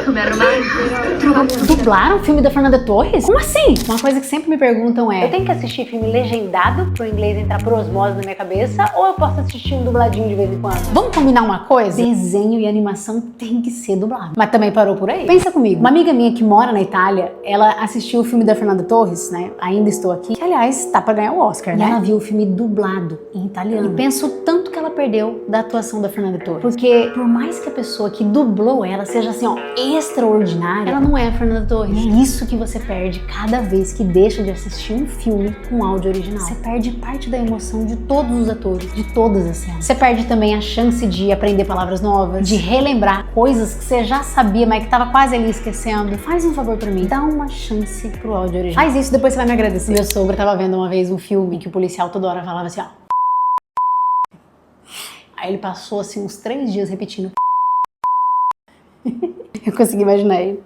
come armare. Dublaram o filme da Fernanda Torres? Como assim? Uma coisa que sempre me perguntam é: eu tenho que assistir filme legendado pro inglês entrar por osmose na minha cabeça, ou eu posso assistir um dubladinho de vez em quando? Vamos combinar uma coisa? Desenho e animação tem que ser dublado. Mas também parou por aí? Pensa comigo. Uma amiga minha que mora na Itália, ela assistiu o filme da Fernanda Torres, né? Ainda Estou Aqui, que aliás tá pra ganhar o Oscar, né? E ela viu o filme dublado em italiano. E penso o tanto que ela perdeu da atuação da Fernanda Torres. Porque por mais que a pessoa que dublou ela seja assim, ó, extraordinária, ela não é a Fernanda Torres. E é isso que você perde cada vez que deixa de assistir um filme com áudio original. Você perde parte da emoção de todos os atores, de todas as cenas. Você perde também a chance de aprender palavras novas, de relembrar coisas que você já sabia, mas que tava quase ali esquecendo. Faz um favor pra mim, dá uma chance pro áudio original. Faz isso, depois você vai me agradecer. Meu sogro tava vendo uma vez um filme que o policial toda hora falava assim, ó. Aí ele passou assim uns 3 dias repetindo. Eu consegui imaginar ele.